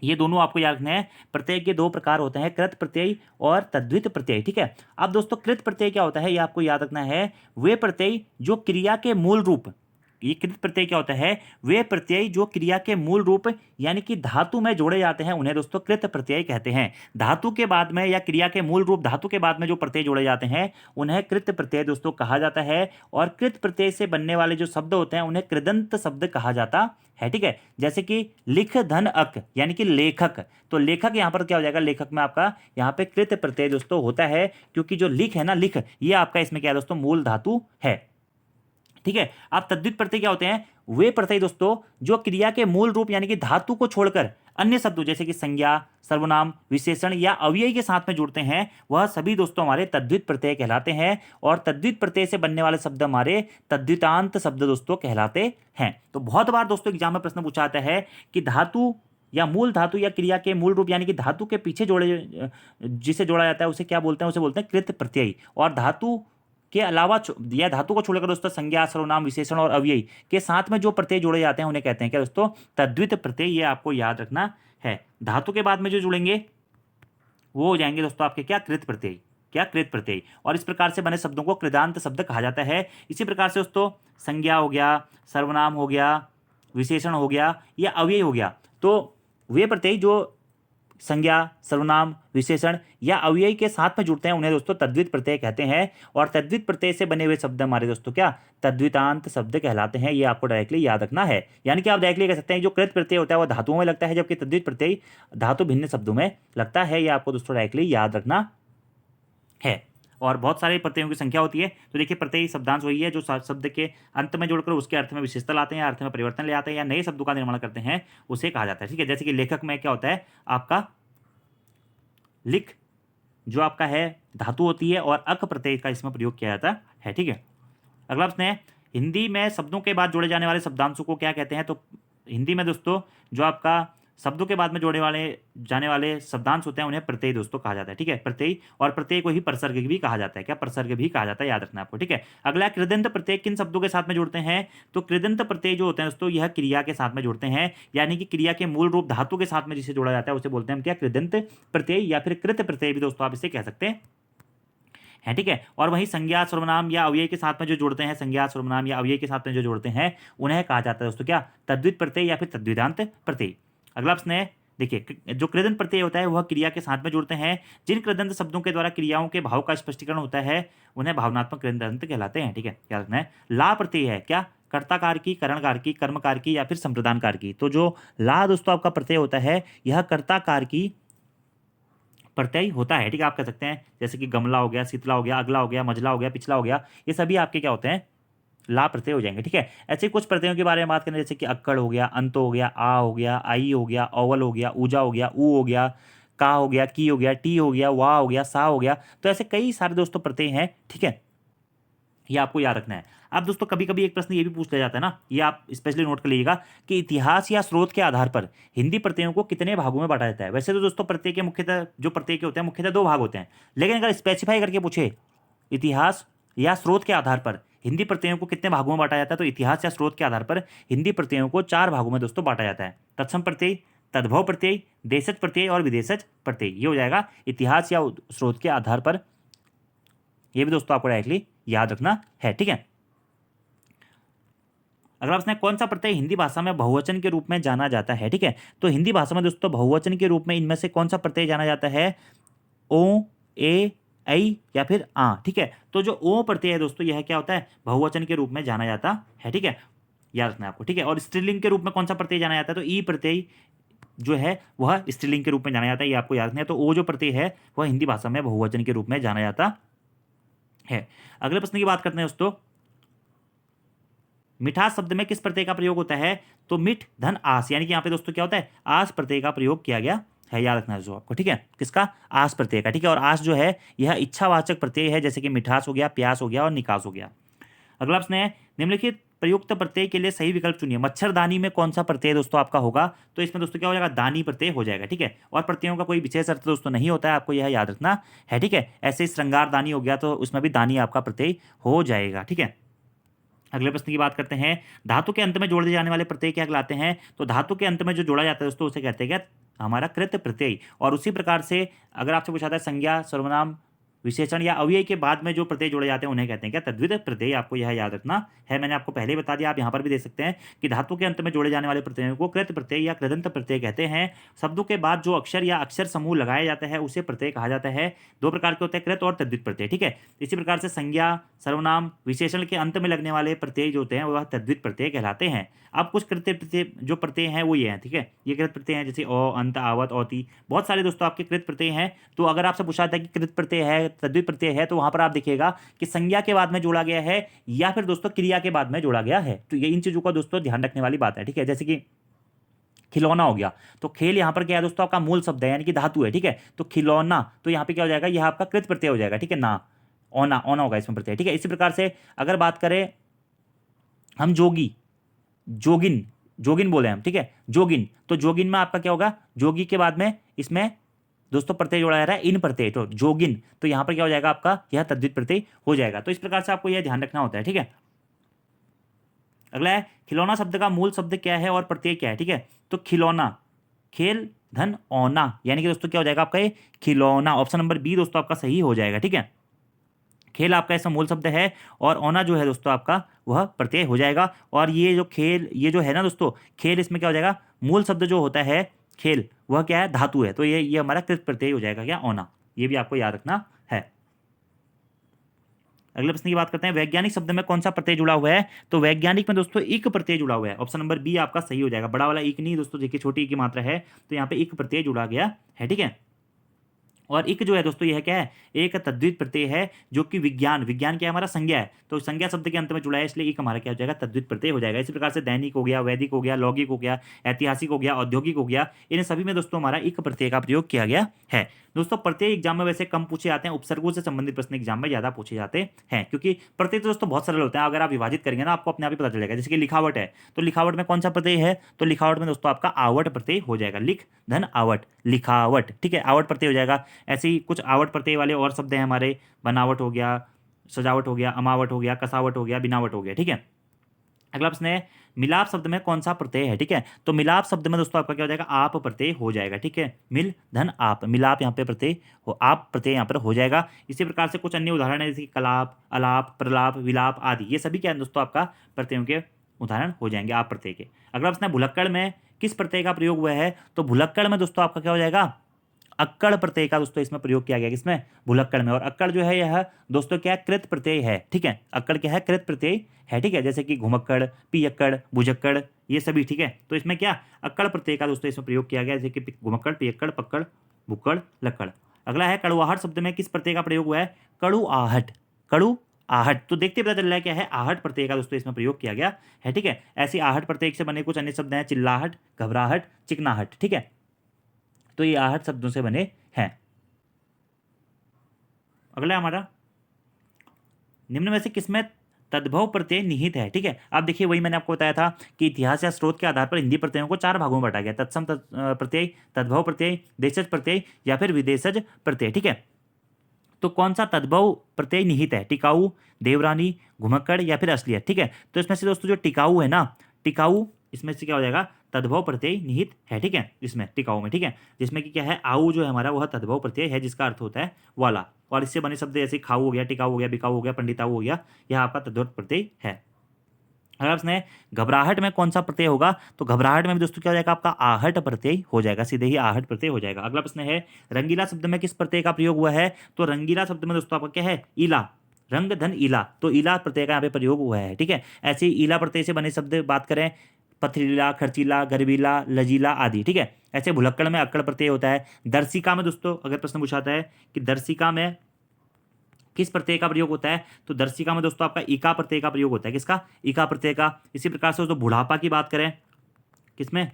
S1: ये दोनों आपको याद रखना है। प्रत्यय के दो प्रकार होते हैं, कृत प्रत्यय और तद्धित प्रत्यय, ठीक है। अब दोस्तों कृत प्रत्यय क्या होता है ये आपको याद रखना है। वे प्रत्यय जो क्रिया के मूल रूप, ये कृत प्रत्यय क्या होता है? वे प्रत्यय जो क्रिया के मूल रूप यानी कि धातु में जोड़े जाते हैं उन्हें दोस्तों कृत प्रत्यय कहते हैं। धातु के बाद में या क्रिया के मूल रूप धातु के बाद में जो प्रत्यय जोड़े जाते हैं उन्हें कृत प्रत्यय दोस्तों कहा जाता है। और कृत प्रत्यय से बनने वाले जो शब्द होते हैं उन्हें कृदंत शब्द कहा जाता है, ठीक है। जैसे कि लिख धन अक यानी कि लेखक। तो लेखक यहाँ पर क्या हो जाएगा? लेखक में आपका यहाँ पे कृत प्रत्यय दोस्तों होता है, क्योंकि जो लिख है ना, लिख, ये आपका इसमें क्या है दोस्तों? मूल धातु है, ठीक है। अब तद्धित प्रत्यय क्या होते हैं? वे प्रत्यय दोस्तों जो क्रिया के मूल रूप यानी कि धातु को छोड़कर अन्य शब्दों जैसे कि संज्ञा, सर्वनाम, विशेषण या अव्यय के साथ में जुड़ते हैं, वह सभी दोस्तों हमारे तद्धित प्रत्यय कहलाते हैं। और तद्धित प्रत्यय से बनने वाले शब्द हमारे तद्धितांत शब्द दोस्तों कहलाते हैं। तो बहुत बार दोस्तों एग्जाम में प्रश्न पूछा जाता है कि धातु या मूल धातु या क्रिया के मूल रूप यानी कि धातु के पीछे जोड़े जिसे जोड़ा जाता है उसे क्या बोलते हैं? उसे बोलते हैं कृत प्रत्यय। और धातु के अलावा या धातु को छोड़कर दोस्तों संज्ञा, सर्वनाम, विशेषण और अव्यय के साथ में जो प्रत्यय जोड़े जाते हैं उन्हें कहते हैं क्या दोस्तों? तद्धित प्रत्यय। ये आपको याद रखना है। धातु के बाद में जो जुड़ेंगे वो हो जाएंगे दोस्तों आपके क्या? कृत प्रत्यय। क्या? कृत प्रत्यय। और इस प्रकार से बने शब्दों को कृदांत शब्द कहा जाता है। इसी प्रकार से दोस्तों संज्ञा हो गया, सर्वनाम हो गया, विशेषण हो गया या अव्यय हो गया, तो वे प्रत्यय जो संज्ञा, सर्वनाम, विशेषण या अव्यय के साथ में जुड़ते हैं उन्हें दोस्तों तद्धित प्रत्यय कहते हैं। और तद्धित प्रत्यय से बने हुए शब्द हमारे दोस्तों क्या? तद्धितांत शब्द कहलाते हैं। ये आपको डायरेक्टली याद रखना है। यानी कि आप डायरेक्टली कह सकते हैं जो कृत प्रत्यय होता है वो धातुओं में लगता है, जबकि तद्धित प्रत्यय धातु भिन्न शब्दों में लगता है। ये आपको दोस्तों डायरेक्टली याद रखना है। और बहुत सारे प्रत्ययों की संख्या होती है। तो देखिए प्रत्यय शब्दांश वही है जो शब्द के अंत में जोड़कर उसके अर्थ में विशेषता लाते हैं, अर्थ में परिवर्तन ले आते हैं या नए शब्दों का निर्माण करते हैं, उसे कहा जाता है, ठीक है। जैसे कि लेखक में क्या होता है? आपका लिख जो आपका है धातु होती है और अक प्रत्यय का इसमें प्रयोग किया जाता है, ठीक है। अगला प्रश्न है, हिंदी में शब्दों के बाद जोड़े जाने वाले शब्दांशों को क्या कहते हैं? तो हिंदी में दोस्तों जो आपका शब्दों के बाद में जोड़े जाने वाले शब्दांश होते हैं उन्हें प्रत्यय दोस्तों कहा जाता है, ठीक है। प्रत्यय, और प्रत्यय को ही प्रसर्ग भी कहा जाता है। क्या? प्रसर्ग भी कहा जाता है, याद रखना आपको, ठीक है। अगला कृदंत प्रत्यय किन शब्दों के साथ में जुड़ते हैं? तो कृदंत प्रत्यय जो होते हैं दोस्तों यह क्रिया के साथ में जुड़ते हैं, यानी कि क्रिया के मूल रूप धातु के साथ में जिसे जोड़ा जाता है उसे बोलते हैं हम क्या? कृदंत प्रत्यय या फिर कृत प्रत्यय भी दोस्तों आप इसे कह सकते हैं, ठीक है। और वही संज्ञा, सर्वनाम या अव्यय के साथ में जो जोड़ते हैं, संज्ञा, सर्वनाम या अव्यय के साथ में जो जोड़ते हैं उन्हें कहा जाता है दोस्तों क्या? तद्धित प्रत्यय या फिर तद्धितांत प्रत्यय। अगला प्रश्न है, देखिए जो कृदंत प्रत्यय होता है वह क्रिया के साथ में जुड़ते हैं। जिन कृदंत शब्दों के द्वारा क्रियाओं के भाव का स्पष्टीकरण होता है उन्हें भावनात्मक कृदंत कहलाते हैं। ठीक है, क्या रखना है? ला प्रत्यय है क्या? कर्ताकार की, करणकार की, कर्मकार की या फिर संप्रदानकार की। तो जो ला दोस्तों आपका प्रत्यय होता है यह कर्ताकार की प्रत्यय होता है। ठीक है, आप कह सकते हैं जैसे कि गमला हो गया, शीतला हो गया, अगला हो गया, मझला हो गया, पिछला हो गया, ये सभी आपके क्या होते हैं? ला प्रत्यय हो जाएंगे। ठीक है, ऐसे ही कुछ प्रत्ययों के बारे में बात करें जैसे कि अक्कड़ हो गया, अंत हो गया, आ हो गया, आई हो गया, अवल हो गया, ऊजा हो गया, ऊ हो गया, का हो गया, की हो गया, टी हो गया, वाह हो गया, सा हो गया। तो ऐसे कई सारे दोस्तों प्रत्यय हैं। ठीक है, ये आपको याद रखना है। अब दोस्तों कभी कभी एक प्रश्न ये भी पूछ लिया जाता है ना, ये आप स्पेशली नोट कर लीजिएगा कि इतिहास या स्रोत के आधार पर हिंदी प्रत्ययों को कितने भागों में बांटा जाता है। वैसे तो दोस्तों प्रत्यय के मुख्यतः जो प्रत्यय के होते हैं मुख्यतः दो भाग होते हैं, लेकिन अगर स्पेसिफाई करके पूछे इतिहास या स्रोत के आधार पर हिंदी प्रत्ययों को कितने भागों में बांटा जाता है, तो इतिहास या स्रोत के आधार पर हिंदी प्रत्ययों को 4 भागों में दोस्तों बांटा जाता है। तत्सम प्रत्यय, तद्भव प्रत्यय, देशज प्रत्यय और विदेशज प्रत्यय। ये हो जाएगा इतिहास या स्रोत के आधार पर। ये भी दोस्तों आपको डायरेक्टली याद रखना है। ठीक है, अगला प्रश्न है कौन सा प्रत्यय हिंदी भाषा में बहुवचन के रूप में जाना जाता है। ठीक है, तो हिंदी भाषा में दोस्तों बहुवचन के रूप में इनमें से कौन सा प्रत्यय जाना जाता है? ओ, ए, ऐ या फिर आ। ठीक है, तो जो ओ प्रत्यय है दोस्तों यह क्या होता है? बहुवचन के रूप में जाना जाता है। ठीक है, याद रखना है आपको। ठीक है, और स्त्रीलिंग के रूप में कौन सा प्रत्यय जाना जाता है? तो ई प्रत्यय जो है वह स्त्रीलिंग के रूप में जाना जाता है, ये आपको याद रखना है। तो ओ जो प्रत्यय है वह हिंदी भाषा में बहुवचन के रूप में जाना जाता है। अगले प्रश्न की बात करते हैं दोस्तों, मिठास शब्द में किस प्रत्यय का प्रयोग होता है? तो मिठ धन आस, यानी कि यहाँ पे दोस्तों क्या होता है? आस प्रत्यय का प्रयोग किया गया है, याद रखना है जो आपको। ठीक है, किसका? आस प्रत्यय का। ठीक है, और आस जो है यह इच्छावाचक प्रत्यय है, जैसे कि मिठास हो गया, प्यास हो गया और निकास हो गया। अगला प्रश्न है निम्नलिखित प्रयुक्त प्रत्यय के लिए सही विकल्प चुनिए। मच्छरदानी में कौन सा प्रत्यय दोस्तों आपका होगा? तो इसमें दोस्तों क्या हो जाएगा? दानी प्रत्यय हो जाएगा। ठीक है, और प्रत्ययों का कोई विशेष अर्थ दोस्तों नहीं होता है, आपको यह याद रखना है। ठीक है, ऐसे ही श्रृंगार दानी हो गया तो उसमें भी दानी आपका प्रत्यय हो जाएगा। ठीक है, अगले प्रश्न की बात करते हैं, धातु के अंत में जोड़े जाने वाले प्रत्यय क्या कहलाते हैं? तो धातु के अंत में जो जोड़ा जाता है दोस्तों उसे कहते हैं क्या? हमारा कृत प्रत्यय। और उसी प्रकार से अगर आपसे पूछा था संज्ञा, सर्वनाम, विशेषण या अव्यय के बाद में जो प्रत्यय जोड़े जाते हैं उन्हें कहते हैं क्या? तद्वित प्रत्यय। आपको यह याद रखना है, मैंने आपको पहले ही बता दिया, आप यहाँ पर भी देख सकते हैं कि धातु के अंत में जोड़े जाने वाले प्रत्ययों को कृत प्रत्यय या कृदंत प्रत्यय कहते हैं। शब्दों के बाद जो अक्षर या अक्षर समूह लगाया जाता है उसे प्रत्यय कहा जाता है। दो प्रकार के होते हैं, कृत और तद्वित प्रत्यय। ठीक है, इसी प्रकार से संज्ञा, सर्वनाम, विशेषण के अंत में लगने वाले प्रत्यय जो होते हैं वह तद्वित प्रत्यय कहलाते हैं। अब कुछ कृत प्रत्यय जो प्रत्यय हैं वो ये हैं। ठीक है, ये कृत प्रत्यय हैं जैसे अ, अंत, आवत, औती, बहुत सारे दोस्तों आपके कृत प्रत्यय हैं। तो अगर आपसे पूछा था कि कृत प्रत्यय है, तद्वित प्रत्यय है, तो वहां पर आप देखिएगा कि संज्ञा के बाद में जोड़ा गया है या फिर दोस्तों क्रिया के बाद में जोड़ा गया है। तो ये इन चीजों का दोस्तों ध्यान रखने वाली बात है। ठीक है, जैसे कि खिलौना हो गया, तो खेल यहाँ पर क्या है दोस्तों? आपका मूल शब्द है, यानी कि धातु है। ठीक है, तो खिलौना, तो यहाँ पे क्या हो जाएगा? यह आपका कृत प्रत्यय हो जाएगा। ठीक है, ना ओना, ओना होगा इसमें प्रत्यय। ठीक है, इसी प्रकार से अगर बात करें हम जोगी, जोगिन, जोगिन बोले हम। ठीक है, जोगिन, तो जोगिन में आपका क्या होगा? जोगी के बाद में इसमें दोस्तों प्रत्यय जोड़ा जा रहा है इन प्रत्यय, तो जोगिन, तो यहां पर क्या हो जाएगा? आपका यह तद्वित प्रत्यय हो जाएगा। तो इस प्रकार से आपको यह ध्यान रखना होता है। ठीक है, अगला है खिलौना शब्द का मूल शब्द क्या है और प्रत्यय क्या है? ठीक है, तो खिलौना, खेल धन औना, यानी कि दोस्तों क्या हो जाएगा आपका? ये खिलौना। ऑप्शन नंबर बी दोस्तों आपका सही हो जाएगा। ठीक है, खेल आपका इसका मूल शब्द है और औना जो है दोस्तों आपका वह प्रत्यय हो जाएगा। और ये जो खेल, ये जो है ना दोस्तों खेल, इसमें क्या हो जाएगा? मूल शब्द जो होता है खेल वह क्या है? धातु है, तो ये हमारा कृत प्रत्यय हो जाएगा क्या? औना। ये भी आपको याद रखना है। अगले प्रश्न की बात करते हैं, वैज्ञानिक शब्द में कौन सा प्रत्यय जुड़ा हुआ है? तो वैज्ञानिक में दोस्तों इक प्रत्यय जुड़ा हुआ है। ऑप्शन नंबर बी आपका सही हो जाएगा। बड़ा वाला इक नहीं दोस्तों, देखिए छोटी ई की मात्रा है, तो यहाँ पे इक प्रत्यय जुड़ा गया है। ठीक है, और इक जो है दोस्तों यह क्या है? एक तद्वित प्रत्यय है जो कि विज्ञान, विज्ञान क्या है? हमारा संज्ञा है, तो संज्ञा शब्द के अंत में जुड़ा है, इसलिए इक हमारा क्या हो जाएगा? तद्वित प्रत्यय हो जाएगा। इसी प्रकार से दैनिक हो गया, वैदिक हो गया, लौकिक हो गया, ऐतिहासिक हो गया, औद्योगिक हो गया, इन सभी में दोस्तों हमारा इक प्रत्यय का प्रयोग किया गया है। दोस्तों प्रत्यय एग्जाम में वैसे कम पूछे जाते हैं, उपसर्गों से संबंधित प्रश्न एग्जाम में ज्यादा पूछे जाते हैं, क्योंकि प्रत्यय तो दोस्तों बहुत सरल होते हैं। अगर आप विभाजित करेंगे ना आपको अपने आप ही पता चलेगा। जैसे कि लिखावट है, तो लिखावट में कौन सा प्रत्यय है? तो लिखावट में दोस्तों आपका आवट प्रत्यय हो जाएगा। लिख धन आवट, लिखावट। ठीक है, आवट प्रत्यय हो जाएगा। ऐसे ही कुछ आवट प्रत्यय वाले और शब्द हैं हमारे, बनावट हो गया, सजावट हो गया, अमावट हो गया, कसावट हो गया, बिनावट हो गया। ठीक है, अगला प्रश्न है मिलाप शब्द में कौन सा प्रत्यय है? ठीक है, तो मिलाप शब्द में दोस्तों आपका क्या हो जाएगा? आप प्रत्यय हो जाएगा। ठीक है, मिल धन आप, मिलाप यहाँ पे प्रत्यय हो, आप प्रत्यय यहाँ पर हो जाएगा। इसी प्रकार से कुछ अन्य उदाहरण है जैसे कि कलाप, अलाप, प्रलाप, विलाप आदि, ये सभी क्या है दोस्तों आपका प्रत्ययों के उदाहरण हो जाएंगे आप प्रत्यय के। अगला प्रश्न है भुलक्कड़ में किस प्रत्यय का प्रयोग हुआ है, तो भुलक्कड़ में दोस्तों आपका क्या हो जाएगा, अक्कड़ प्रत्यय का दोस्तों इसमें प्रयोग किया गया, किसमें, भुलक्कड़ में। और अक्कड़ जो है यह दोस्तों क्या है, कृत प्रत्यय है, ठीक है, अक्कड़ क्या है, कृत प्रत्यय है, ठीक है, जैसे कि घुमक्कड़, पियक्कड़, भुजक्कड़, ये सभी, ठीक है। तो इसमें क्या अक्कड़ प्रत्यय का दोस्तों इसमें प्रयोग किया गया, जैसे कि घुमक्कड़, पियक्कड़, पक्कड़, भुक्कड़, लक्कड़। अगला है कड़ुआहट शब्द में किस प्रत्यय का प्रयोग हुआ है, कड़ुआहट, कड़ुआहट। तो देखते पता चल रहा है क्या है, आहट प्रत्यय का दोस्तों इसमें प्रयोग किया गया है, ठीक है। ऐसी आहट प्रत्यय से बने कुछ अन्य शब्द हैं, चिल्लाहट, घबराहट, चिकनाहट, ठीक है। तो ये आहट शब्दों से बने हैं। अगला हमारा, निम्न में से किसमें तद्भव प्रत्यय निहित है, ठीक है। अब देखिए वही मैंने आपको बताया था कि इतिहास या स्रोत के आधार पर हिंदी प्रत्ययों को 4 भागों में बांटा गया, तत्सम प्रत्यय, तद्भव प्रत्यय, देशज प्रत्यय या फिर विदेशज प्रत्यय, ठीक है। तो कौन सा तद्भव प्रत्यय निहित है, टिकाऊ, देवरानी, घुमक्कड़ या फिर असलियत, ठीक है। तो इसमें से दोस्तों जो टिकाऊ है ना, टिकाऊ, इसमें से क्या हो जाएगा, तद्भव प्रत्यय निहित है, ठीक है, इसमें टिकाऊ में, ठीक है। जिसमें कि क्या है, आऊ जो है हमारा वह तद्भव प्रत्यय है, जिसका अर्थ होता है वाला। और इससे बने शब्द जैसे खाऊ हो गया, टिकाऊ हो गया, बिकाऊ हो गया, पंडिताऊ हो गया, यह आपका तद्भव प्रत्यय है। अगर आपने घबराहट में कौन सा प्रत्यय होगा, तो घबराहट में भी दोस्तों क्या हो जाएगा, आपका आहट प्रत्यय हो जाएगा, सीधे ही आहट प्रत्यय हो जाएगा। अगला प्रश्न है, रंगीला शब्द में किस प्रत्यय का प्रयोग हुआ है, तो रंगीला शब्द में दोस्तों आपका क्या है, ईला, रंग धन ईला, तो ईला प्रत्यय का यहाँ पे प्रयोग हुआ है, ठीक है। ऐसे ही ईला प्रत्यय से बने शब्द बात करें, पथरीला, खर्चीला, गर्वीला, लजीला आदि, ठीक है। ऐसे भुलक्कड़ में अक्कड़ प्रत्यय होता है। दर्शिका में दोस्तों अगर प्रश्न पूछाता है कि दर्शिका में किस प्रत्यय का प्रयोग होता है, तो दर्शिका में दोस्तों आपका इका प्रत्यय का प्रयोग होता है, किसका, इका प्रत्यय का। इसी प्रकार से दोस्तों बुढ़ापा की बात करें, किसमें,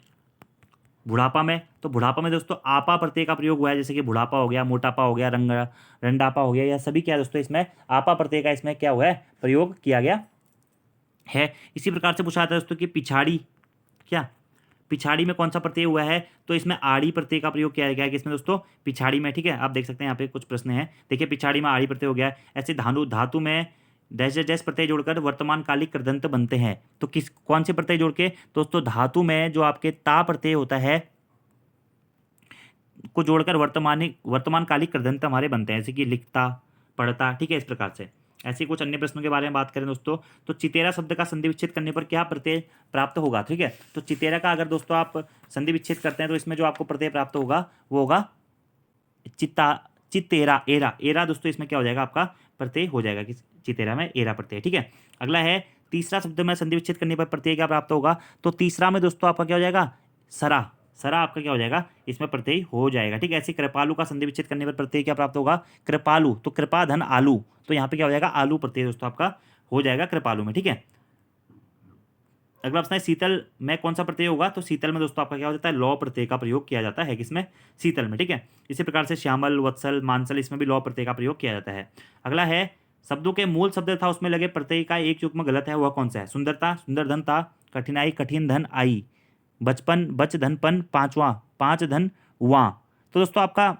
S1: बुढ़ापा में, तो बुढ़ापा में दोस्तों आपा प्रत्यय का प्रयोग हुआ है, जैसे कि बुढ़ापा हो गया, मोटापा हो गया, रंडापा हो गया, यह सभी क्या है दोस्तों इसमें आपा प्रत्यय का इसमें क्या हुआ है, प्रयोग किया गया है। इसी प्रकार से पूछा जाता है दोस्तों कि पिछाड़ी, क्या, पिछाड़ी में कौन सा प्रत्यय हुआ है, तो इसमें आड़ी प्रत्यय का प्रयोग किया गया है, किसमें दोस्तों, पिछाड़ी में, ठीक है। आप देख सकते हैं यहाँ पे कुछ प्रश्न हैं, देखिए पिछाड़ी में आड़ी प्रत्यय हो गया है। ऐसे धातु में डैश डैश प्रत्यय जोड़कर वर्तमान कालिक कृदंत बनते हैं, तो किस कौन से प्रत्यय जोड़ के, दोस्तों धातु में जो आपके ता प्रत्यय होता है को जोड़कर वर्तमान कालिक कृदंत हमारे बनते हैं, जैसे कि लिखता, पढ़ता, ठीक है, इस प्रकार से। ऐसे कुछ अन्य प्रश्नों के बारे में बात करें दोस्तों, तो चितेरा शब्द का संधि विच्छेद करने पर क्या प्रत्यय प्राप्त होगा, ठीक है। तो चितेरा का अगर दोस्तों आप संधि विच्छेद करते हैं तो इसमें जो आपको प्रत्यय प्राप्त होगा वो होगा चितेरा, एरा, एरा दोस्तों इसमें क्या हो जाएगा, आपका प्रत्यय हो जाएगा, कि चितेरा में एरा प्रत्यय, ठीक है। अगला है, तीसरा शब्द में संधि विच्छेद करने पर प्रत्यय क्या प्राप्त होगा, तो तीसरा में दोस्तों आपका क्या हो जाएगा, सरा, सरा आपका क्या हो जाएगा, इसमें प्रत्यय हो जाएगा, ठीक है। ऐसे कृपालु का संधि विच्छेद करने पर प्रत्यय क्या प्राप्त होगा, कृपालु, तो कृपा धन आलू, तो यहाँ पे क्या हो जाएगा, आलू प्रत्यय दोस्तों आपका हो जाएगा कृपालु में, ठीक है। अगला प्रश्न है, शीतल में कौन सा प्रत्यय होगा, तो शीतल में दोस्तों आपका क्या हो जाता है, लौ प्रत्यय का प्रयोग किया जाता है, किसमें, शीतल में, ठीक है। इसी प्रकार से श्यामल, वत्सल, मानसल, इसमें भी लौ प्रत्यय का प्रयोग किया जाता है। अगला है, शब्दों के मूल शब्द था उसमें लगे प्रत्यय का एक युग्म गलत है, वह कौन सा है, सुंदरता, सुंदर धन था, कठिनाई, कठिन धन आई, बचपन, बच धन पन, पांचवा, पांच धन वां। तो दोस्तों आपका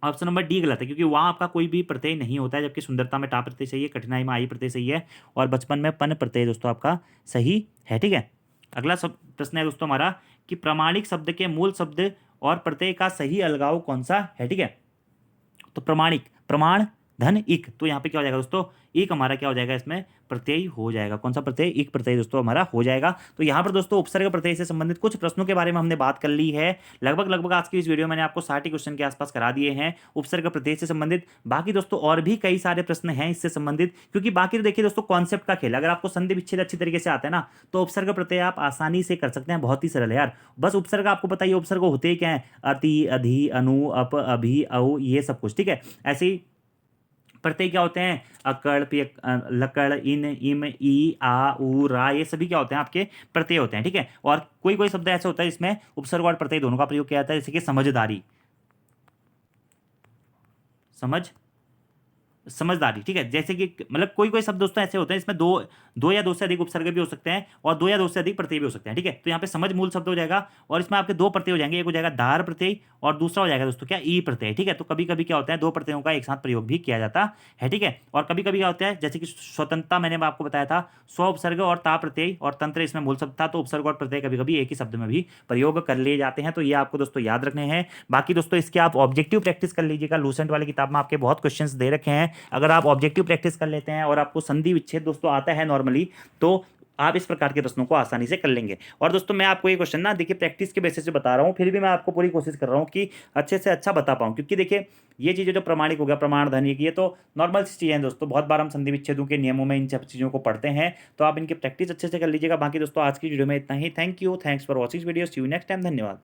S1: ऑप्शन नंबर डी गलत है, क्योंकि वहाँ आपका कोई भी प्रत्यय नहीं होता है, जबकि सुंदरता में टा प्रत्यय सही है, कठिनाई में आई प्रत्यय सही है, और बचपन में पन प्रत्यय दोस्तों आपका सही है, ठीक है। अगला सब प्रश्न है दोस्तों हमारा कि प्रमाणिक शब्द के मूल शब्द और प्रत्यय का सही अलगाव कौन सा है, ठीक है। तो प्रमाणिक, प्रमाण धन इक, तो यहाँ पे क्या हो जाएगा दोस्तों, एक हमारा क्या हो जाएगा, इसमें प्रत्यय हो जाएगा, कौन सा प्रत्यय, एक प्रत्यय दोस्तों हमारा हो जाएगा। तो यहाँ पर दोस्तों उपसर्ग प्रत्यय से संबंधित कुछ प्रश्नों के बारे में हमने बात कर ली है। लगभग आज की इस वीडियो में मैंने आपको 60 क्वेश्चन के आसपास करा दिए हैं उपसर्ग प्रत्यय से संबंधित। बाकी दोस्तों और भी कई सारे प्रश्न हैं इससे संबंधित, क्योंकि बाकी तो देखिए दोस्तों कॉन्सेप्ट का खेल, अगर आपको संधि विच्छेद अच्छी तरीके से आता है ना, तो उपसर्ग प्रत्यय आप आसानी से कर सकते हैं, बहुत ही सरल है यार। बस उपसर्ग आपको बताइए उपसर्ग होते ही क्या है, अति, अधि, अनु, अप, अभि, औ, ये सब कुछ, ठीक है। ऐसे ही प्रत्यय क्या होते हैं, अकड़, पियक, लकड़, इन, इम, ई, आ, उ, रा, ये सभी क्या होते हैं, आपके प्रत्यय होते हैं, ठीक है। और कोई कोई शब्द ऐसे होता है जिसमें उपसर्ग और प्रत्यय दोनों का प्रयोग किया जाता है, जैसे कि समझदारी, समझदारी, ठीक है। जैसे कि मतलब कोई कोई शब्द दोस्तों ऐसे होते हैं इसमें दो या दो से अधिक उपसर्ग भी हो सकते हैं और दो या दो से अधिक प्रत्यय भी हो सकते हैं, ठीक है। तो यहाँ पे समझ मूल शब्द हो जाएगा और इसमें आपके दो प्रत्यय हो जाएंगे, एक हो जाएगा दार प्रत्यय और दूसरा हो जाएगा दोस्तों क्या, ई प्रत्यय, ठीक है। तो कभी कभी क्या होता है, दो प्रत्ययों का एक साथ प्रयोग भी किया जाता है, ठीक है। और कभी कभी क्या होता है, जैसे कि स्वतंत्रता मैंने आपको बताया था, स्व उपसर्ग और ता प्रत्यय और तंत्र इसमें मूल शब्द था, तो उपसर्ग और प्रत्यय कभी कभी एक ही शब्द में भी प्रयोग कर लिए जाते हैं, तो ये आपको दोस्तों याद रखने हैं। बाकी दोस्तों इसके आप ऑब्जेक्टिव प्रैक्टिस कर लीजिएगा, लूसेंट वाली किताब में आपके बहुत क्वेश्चंस दे रखे हैं। अगर आप ऑब्जेक्टिव प्रैक्टिस कर लेते हैं और आपको संधि विच्छेद दोस्तों आता है नॉर्मली, तो आप इस प्रकार के प्रश्नों को आसानी से कर लेंगे। और दोस्तों मैं आपको ये क्वेश्चन ना देखिए प्रैक्टिस के बेसिस पे बता रहा हूँ, फिर भी मैं आपको पूरी कोशिश कर रहा हूँ कि अच्छे से अच्छा बता पाऊँ, क्योंकि देखिए ये चीज़ें जो प्रमाणिक हो गया, प्रमाण धन, ये तो नॉर्मल सी चीज़ें हैं दोस्तों। बहुत बार हम संधि विच्छेदों के नियमों में इन सब चीज़ों को पढ़ते हैं, तो आप इनकी प्रैक्टिस अच्छे से कर लीजिएगा। बाकी दोस्तों आज की वीडियो में इतना ही। Thank you, thanks for watching video, see you next time, धन्यवाद।